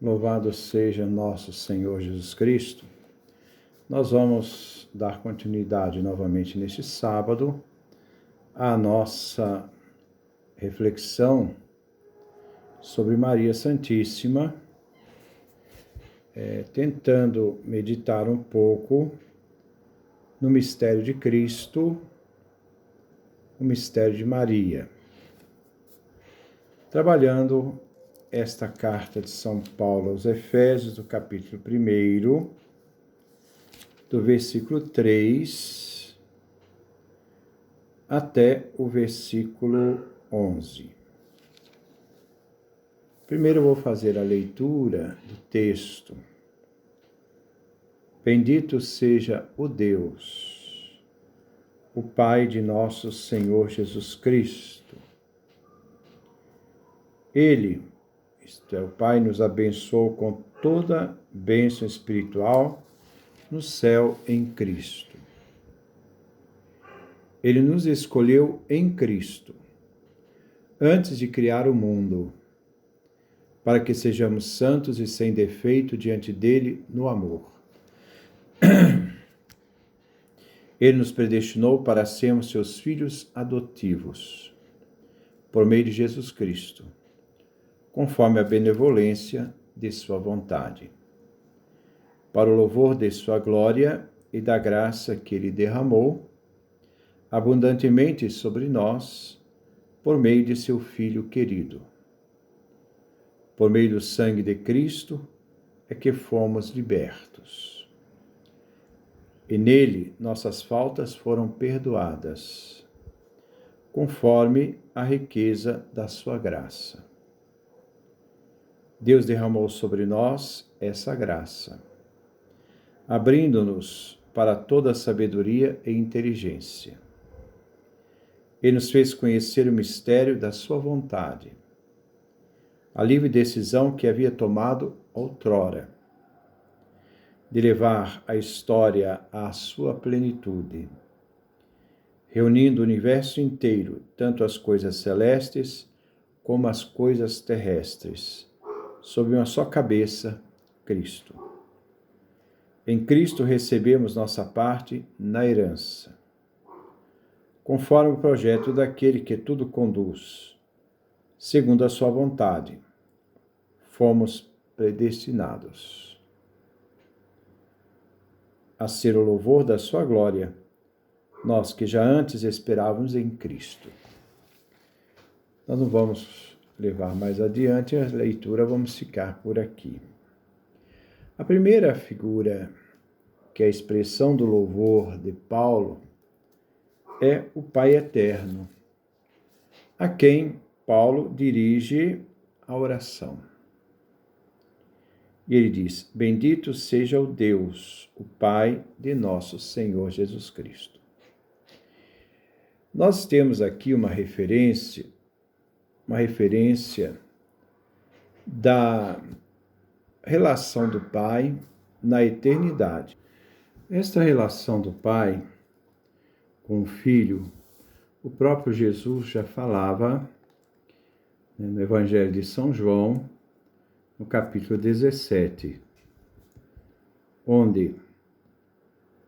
Louvado seja nosso Senhor Jesus Cristo. Nós vamos dar continuidade novamente neste sábado à nossa reflexão sobre Maria Santíssima, tentando meditar um pouco no mistério de Cristo, o mistério de Maria. Trabalhando esta carta de São Paulo aos Efésios, do capítulo 1, do versículo 3 até o versículo 11. Primeiro eu vou fazer a leitura do texto. Bendito seja o Deus, o Pai de nosso Senhor Jesus Cristo. Ele, isto é, o Pai, nos abençoou com toda bênção espiritual no céu em Cristo. Ele nos escolheu em Cristo, antes de criar o mundo, para que sejamos santos e sem defeito diante dele no amor. Ele nos predestinou para sermos seus filhos adotivos, por meio de Jesus Cristo, conforme a benevolência de sua vontade, para o louvor de sua glória e da graça que ele derramou abundantemente sobre nós, por meio de seu Filho querido. Por meio do sangue de Cristo é que fomos libertos. E nele nossas faltas foram perdoadas, conforme a riqueza da sua graça. Deus derramou sobre nós essa graça, abrindo-nos para toda sabedoria e inteligência. Ele nos fez conhecer o mistério da sua vontade, a livre decisão que havia tomado outrora, de levar a história à sua plenitude, reunindo o universo inteiro, tanto as coisas celestes como as coisas terrestres, sob uma só cabeça, Cristo. Em Cristo recebemos nossa parte na herança, conforme o projeto daquele que tudo conduz, segundo a sua vontade. Fomos predestinados a ser o louvor da sua glória, nós que já antes esperávamos em Cristo. Nós não vamos levar mais adiante a leitura, vamos ficar por aqui. A primeira figura, que é a expressão do louvor de Paulo, é o Pai Eterno, a quem Paulo dirige a oração. E ele diz: bendito seja o Deus, o Pai de nosso Senhor Jesus Cristo. Nós temos aqui uma referência da relação do Pai na eternidade. Esta relação do Pai com o Filho, o próprio Jesus já falava no Evangelho de São João, no capítulo 17, onde,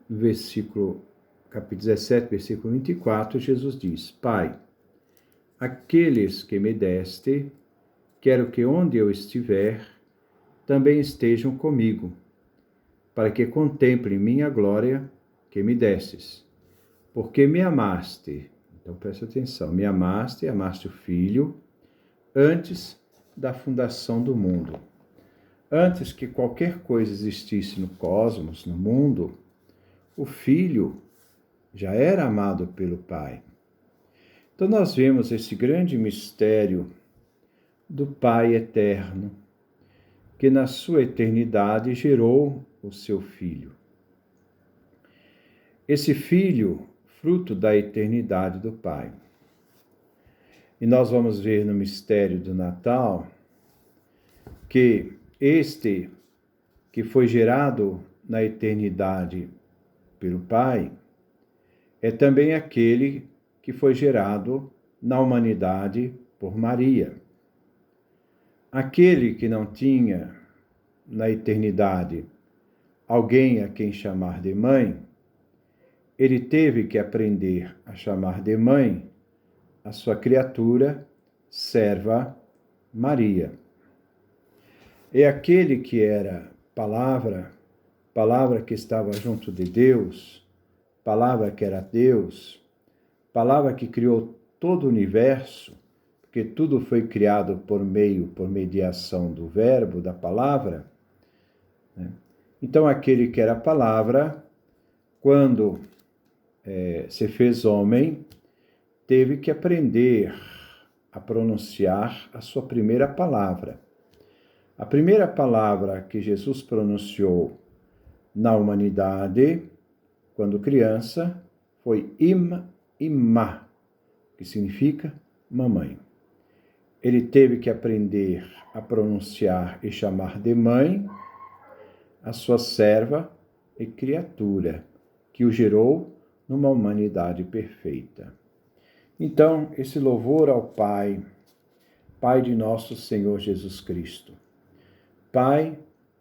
no capítulo 17, versículo 24, Jesus diz: Pai, aqueles que me deste, quero que onde eu estiver, também estejam comigo, para que contemplem minha glória que me destes, porque me amaste. Então presta atenção, me amaste o Filho, antes da fundação do mundo. Antes que qualquer coisa existisse no cosmos, no mundo, o Filho já era amado pelo Pai. Então nós vemos esse grande mistério do Pai eterno, que na sua eternidade gerou o seu Filho. Esse Filho, fruto da eternidade do Pai. E nós vamos ver no mistério do Natal que este que foi gerado na eternidade pelo Pai é também aquele que foi gerado na humanidade por Maria. Aquele que não tinha na eternidade alguém a quem chamar de mãe, ele teve que aprender a chamar de mãe a sua criatura, serva Maria. É aquele que era palavra que estava junto de Deus, palavra que era Deus, palavra que criou todo o universo, porque tudo foi criado por mediação do verbo, da palavra, né? Então, aquele que era palavra, quando se fez homem, teve que aprender a pronunciar a sua primeira palavra. A primeira palavra que Jesus pronunciou na humanidade, quando criança, foi imá, que significa mamãe. Ele teve que aprender a pronunciar e chamar de mãe a sua serva e criatura, que o gerou numa humanidade perfeita. Então, esse louvor ao Pai, Pai de nosso Senhor Jesus Cristo, Pai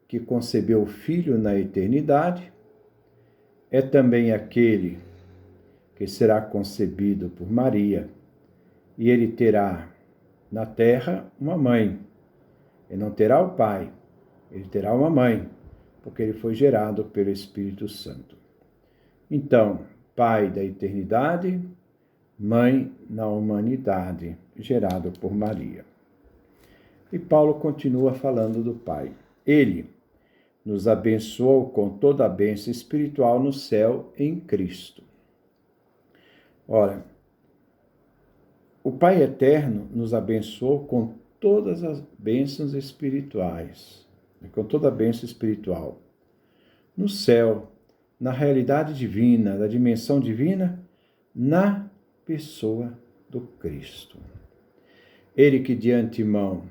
que concebeu o Filho na eternidade, é também aquele que será concebido por Maria, e ele terá na terra uma mãe. Ele não terá o pai, ele terá uma mãe, porque ele foi gerado pelo Espírito Santo. Então, Pai da eternidade, mãe na humanidade, gerado por Maria. E Paulo continua falando do Pai. Ele nos abençoou com toda a bênção espiritual no céu em Cristo. Ora, o Pai Eterno nos abençoou com todas as bênçãos espirituais, com toda a bênção espiritual. No céu, na realidade divina, da dimensão divina, na pessoa do Cristo. Ele que de antemão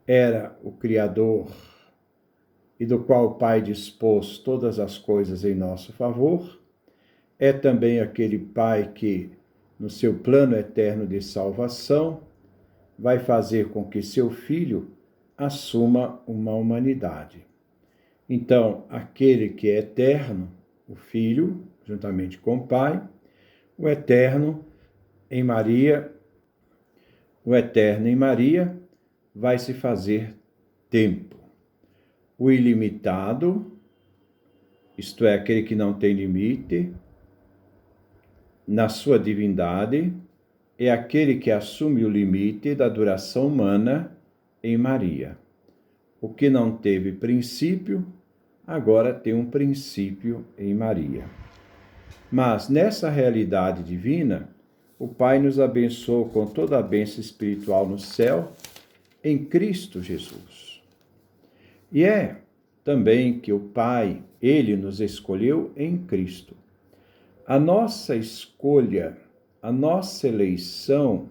era o Criador e do qual o Pai dispôs todas as coisas em nosso favor, é também aquele Pai que, no seu plano eterno de salvação, vai fazer com que seu Filho assuma uma humanidade. Então, aquele que é eterno, o Filho, juntamente com o Pai, o eterno em Maria vai se fazer tempo. O ilimitado, isto é, aquele que não tem limite, na sua divindade, é aquele que assume o limite da duração humana em Maria. O que não teve princípio, agora tem um princípio em Maria. Mas nessa realidade divina, o Pai nos abençoou com toda a bênção espiritual no céu, em Cristo Jesus. E é também que o Pai, Ele nos escolheu em Cristo. A nossa escolha, a nossa eleição,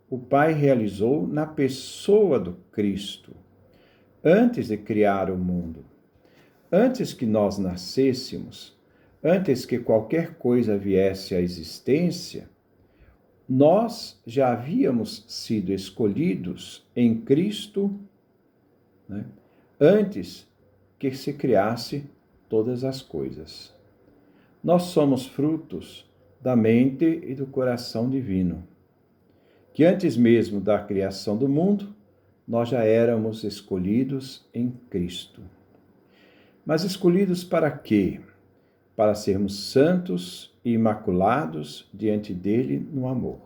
o Pai realizou na pessoa do Cristo, antes de criar o mundo. Antes que nós nascêssemos, antes que qualquer coisa viesse à existência, nós já havíamos sido escolhidos em Cristo, né, antes que se criasse todas as coisas. Nós somos frutos da mente e do coração divino, que antes mesmo da criação do mundo, nós já éramos escolhidos em Cristo. Mas escolhidos para quê? Para sermos santos e imaculados diante dele no amor.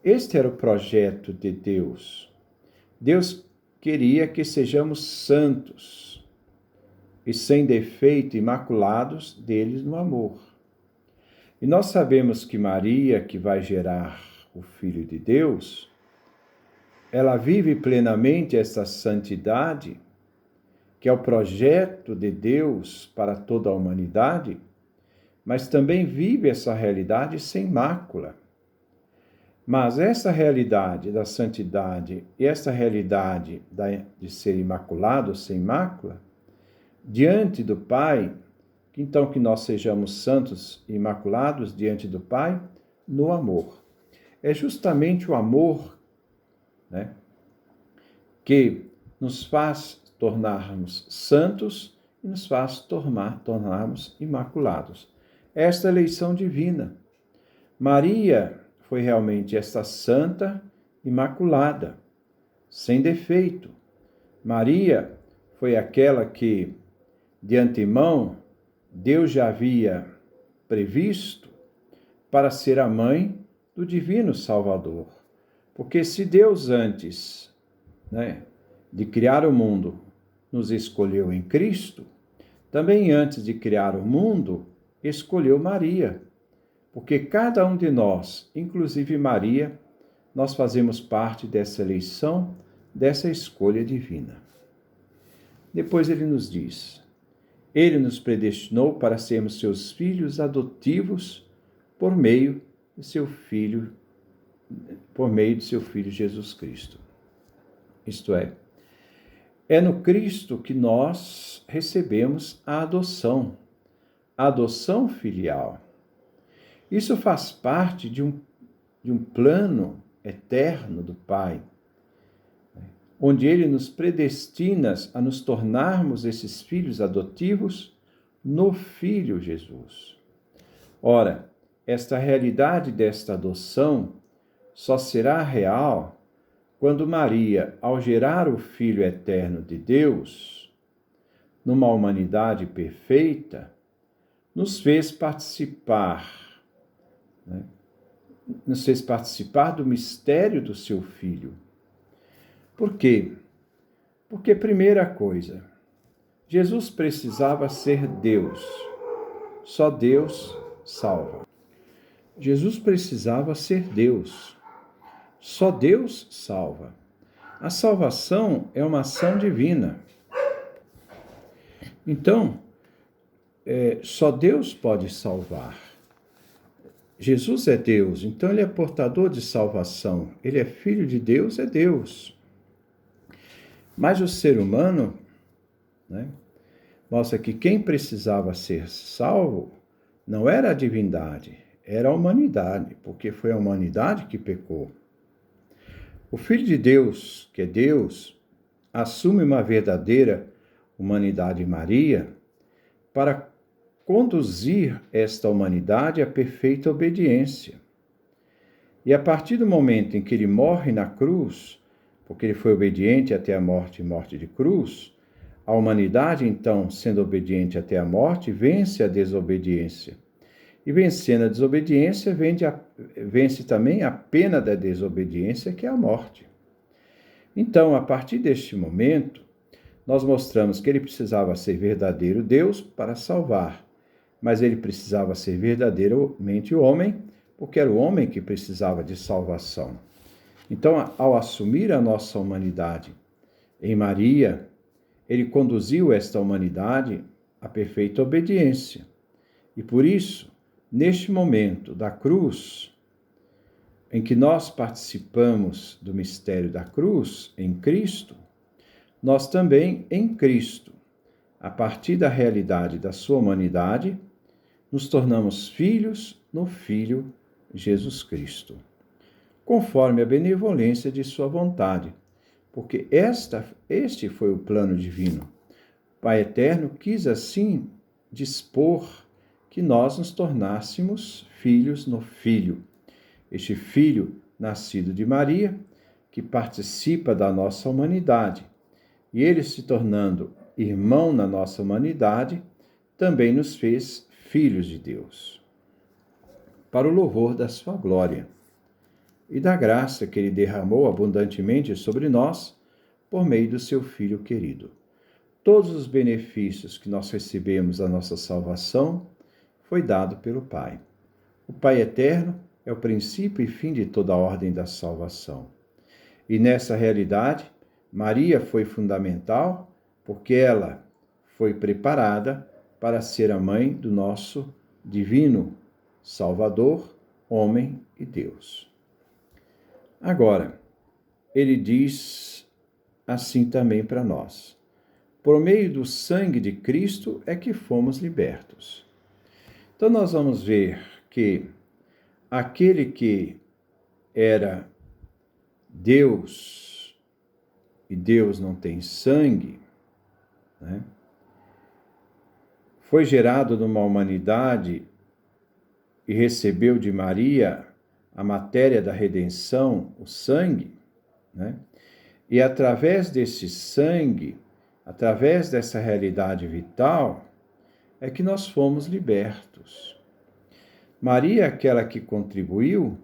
Este era o projeto de Deus. Deus queria que sejamos santos e sem defeito, imaculados deles no amor. E nós sabemos que Maria, que vai gerar o Filho de Deus, ela vive plenamente essa santidade, que é o projeto de Deus para toda a humanidade, mas também vive essa realidade sem mácula. Mas essa realidade da santidade e essa realidade de ser imaculado, sem mácula, diante do Pai, então que nós sejamos santos e imaculados diante do Pai, no amor. É justamente o amor, né, que nos faz tornarmos santos e nos faz tornarmos imaculados. Esta é a eleição divina. Maria foi realmente esta santa imaculada, sem defeito. Maria foi aquela que, de antemão, Deus já havia previsto para ser a mãe do divino Salvador. Porque se Deus antes, de criar o mundo, nos escolheu em Cristo, também antes de criar o mundo, escolheu Maria. Porque cada um de nós, inclusive Maria, nós fazemos parte dessa eleição, dessa escolha divina. Depois ele nos diz: ele nos predestinou para sermos seus filhos adotivos por meio de seu Filho Jesus Cristo. Isto é no Cristo que nós recebemos a adoção filial. Isso faz parte de um plano eterno do Pai, onde Ele nos predestina a nos tornarmos esses filhos adotivos no Filho Jesus. Ora, esta realidade desta adoção só será real quando Maria, ao gerar o Filho eterno de Deus, numa humanidade perfeita, nos fez participar do mistério do seu Filho. Por quê? Porque, primeira coisa, Jesus precisava ser Deus. Só Deus salva. Jesus precisava ser Deus. Só Deus salva. A salvação é uma ação divina. Então, só Deus pode salvar. Jesus é Deus, então ele é portador de salvação. Ele é filho de Deus, é Deus. Mas o ser humano, mostra que quem precisava ser salvo não era a divindade, era a humanidade, porque foi a humanidade que pecou. O Filho de Deus, que é Deus, assume uma verdadeira humanidade Maria para conduzir esta humanidade à perfeita obediência. E a partir do momento em que ele morre na cruz, porque ele foi obediente até a morte e morte de cruz, a humanidade, então, sendo obediente até a morte, vence a desobediência. E vencendo a desobediência, vence também a pena da desobediência, que é a morte. Então, a partir deste momento, nós mostramos que ele precisava ser verdadeiro Deus para salvar, mas ele precisava ser verdadeiramente homem, porque era o homem que precisava de salvação. Então, ao assumir a nossa humanidade em Maria, ele conduziu esta humanidade à perfeita obediência. E por isso, neste momento da cruz, em que nós participamos do mistério da cruz em Cristo, nós também em Cristo, a partir da realidade da sua humanidade, nos tornamos filhos no Filho Jesus Cristo, conforme a benevolência de sua vontade, porque este foi o plano divino. O Pai Eterno quis assim dispor que nós nos tornássemos filhos no Filho. Este Filho, nascido de Maria, que participa da nossa humanidade, e ele se tornando irmão na nossa humanidade, também nos fez filhos de Deus, para o louvor da sua glória e da graça que ele derramou abundantemente sobre nós por meio do seu Filho querido. Todos os benefícios que nós recebemos da nossa salvação foi dado pelo Pai. O Pai Eterno é o princípio e fim de toda a ordem da salvação. E nessa realidade, Maria foi fundamental porque ela foi preparada para ser a mãe do nosso divino Salvador, homem e Deus. Agora, ele diz assim também para nós: por meio do sangue de Cristo é que fomos libertos. Então nós vamos ver que aquele que era Deus, e Deus não tem sangue, né? Foi gerado numa humanidade e recebeu de Maria a matéria da redenção, o sangue, né? E através desse sangue, através dessa realidade vital, é que nós fomos libertos. Maria é aquela que contribuiu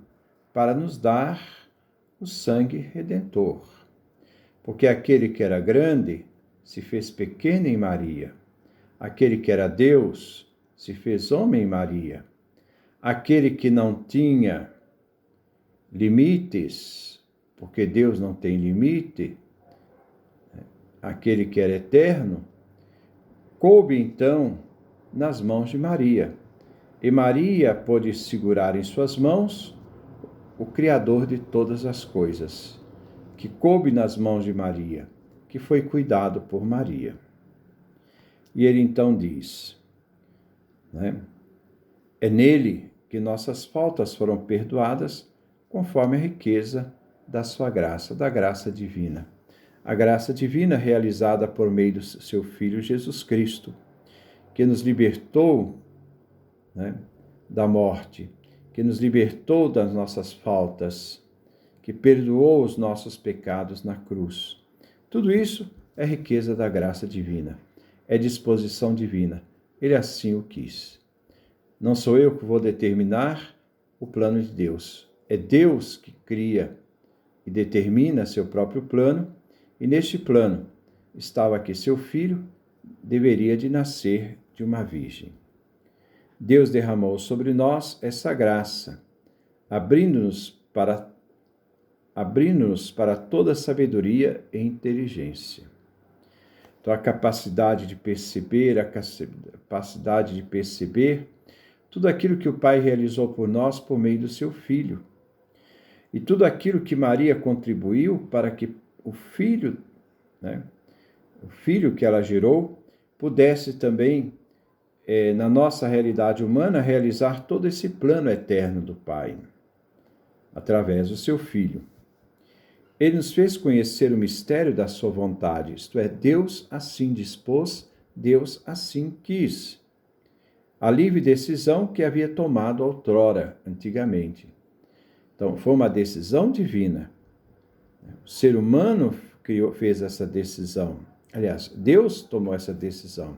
para nos dar o sangue redentor, porque aquele que era grande se fez pequeno em Maria, aquele que era Deus se fez homem em Maria, aquele que não tinha limites, porque Deus não tem limite, aquele que era eterno, coube então nas mãos de Maria. E Maria pôde segurar em suas mãos o Criador de todas as coisas, que coube nas mãos de Maria, que foi cuidado por Maria. E ele então diz, né, é nele que nossas faltas foram perdoadas conforme a riqueza da sua graça, da graça divina. A graça divina realizada por meio do seu Filho Jesus Cristo, que nos libertou, né, da morte, que nos libertou das nossas faltas, que perdoou os nossos pecados na cruz. Tudo isso é riqueza da graça divina, é disposição divina. Ele assim o quis. Não sou eu que vou determinar o plano de Deus. É Deus que cria e determina seu próprio plano, e neste plano estava que seu filho deveria de nascer de uma virgem. Deus derramou sobre nós essa graça, abrindo-nos para toda sabedoria e inteligência. Então, a capacidade de perceber tudo aquilo que o Pai realizou por nós por meio do seu Filho. E tudo aquilo que Maria contribuiu para que o Filho, né, o Filho que ela gerou, pudesse também, na nossa realidade humana, realizar todo esse plano eterno do Pai, através do seu Filho. Ele nos fez conhecer o mistério da sua vontade, isto é, Deus assim dispôs, Deus assim quis. A livre decisão que havia tomado outrora, antigamente. Então, foi uma decisão divina. O ser humano fez essa decisão. Aliás, Deus tomou essa decisão.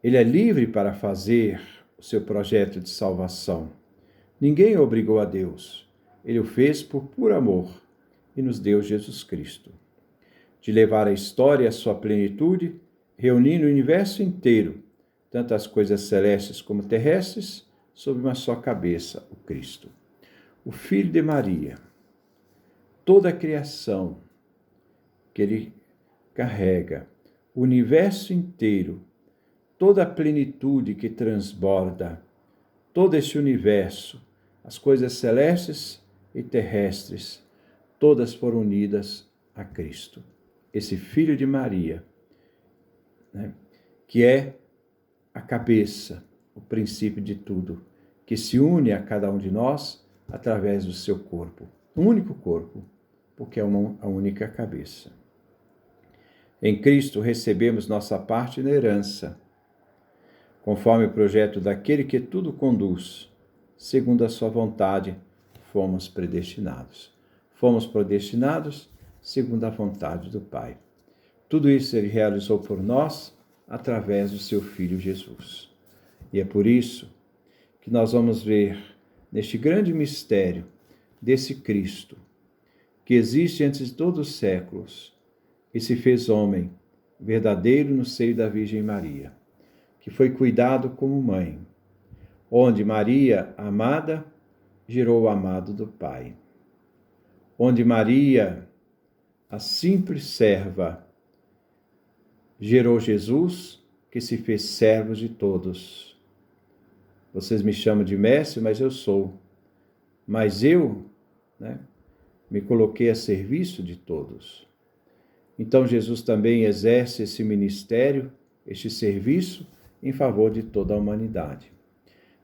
Ele é livre para fazer o seu projeto de salvação. Ninguém obrigou a Deus. Ele o fez por puro amor e nos deu Jesus Cristo. De levar a história à sua plenitude, reunindo o universo inteiro, tanto as coisas celestes como terrestres, sob uma só cabeça, o Cristo. O Filho de Maria. Toda a criação que ele carrega, o universo inteiro, toda a plenitude que transborda, todo esse universo, as coisas celestes e terrestres, todas foram unidas a Cristo. Esse Filho de Maria, né, que é a cabeça, o princípio de tudo, que se une a cada um de nós através do seu corpo. Um único corpo, porque é a única cabeça. Em Cristo recebemos nossa parte na herança, conforme o projeto daquele que tudo conduz, segundo a sua vontade, fomos predestinados. Fomos predestinados segundo a vontade do Pai. Tudo isso ele realizou por nós através do seu Filho Jesus. E é por isso que nós vamos ver neste grande mistério desse Cristo, que existe antes de todos os séculos, e se fez homem, verdadeiro no seio da Virgem Maria, que foi cuidado como mãe, onde Maria, amada, gerou o amado do Pai. Onde Maria, a simples serva, gerou Jesus, que se fez servo de todos. Vocês me chamam de mestre, mas eu sou. Mas eu, né, me coloquei a serviço de todos. Então Jesus também exerce esse ministério, este serviço, em favor de toda a humanidade.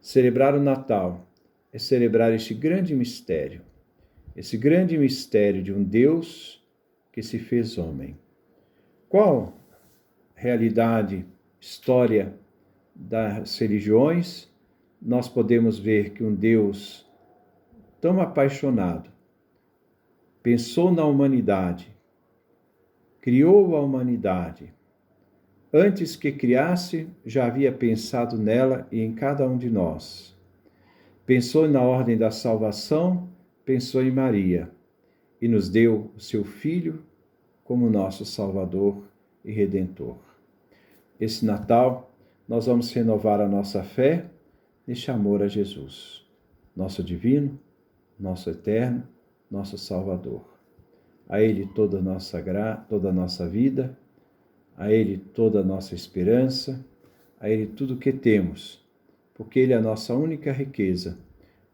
Celebrar o Natal é celebrar este grande mistério de um Deus que se fez homem. Qual realidade, história das religiões, nós podemos ver que um Deus tão apaixonado pensou na humanidade, criou a humanidade. Antes que criasse, já havia pensado nela e em cada um de nós. Pensou na ordem da salvação, pensou em Maria e nos deu o seu Filho como nosso Salvador e Redentor. Esse Natal, nós vamos renovar a nossa fé neste amor a Jesus, nosso divino, nosso eterno, nosso Salvador. A Ele toda a nossa vida, a Ele toda a nossa esperança, a Ele tudo o que temos, porque Ele é a nossa única riqueza.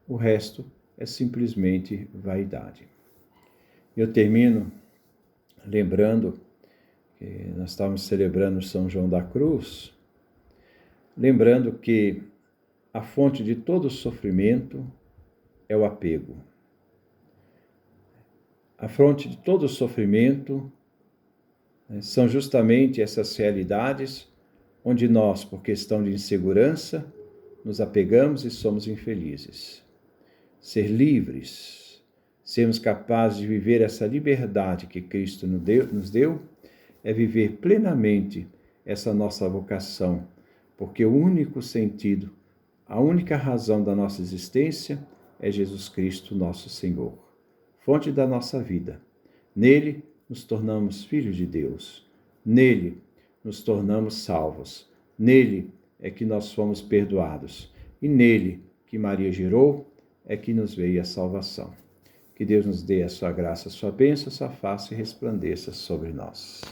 O resto é simplesmente vaidade. Eu termino lembrando que nós estávamos celebrando São João da Cruz, lembrando que a fonte de todo sofrimento é o apego. A fonte de todo sofrimento são justamente essas realidades onde nós, por questão de insegurança, nos apegamos e somos infelizes. Ser livres, sermos capazes de viver essa liberdade que Cristo nos deu, é viver plenamente essa nossa vocação, porque o único sentido, a única razão da nossa existência é Jesus Cristo, nosso Senhor, fonte da nossa vida. Nele nos tornamos filhos de Deus, nele nos tornamos salvos, nele é que nós fomos perdoados e nele que Maria gerou é que nos veio a salvação. Que Deus nos dê a sua graça, a sua bênção, a sua face e resplandeça sobre nós.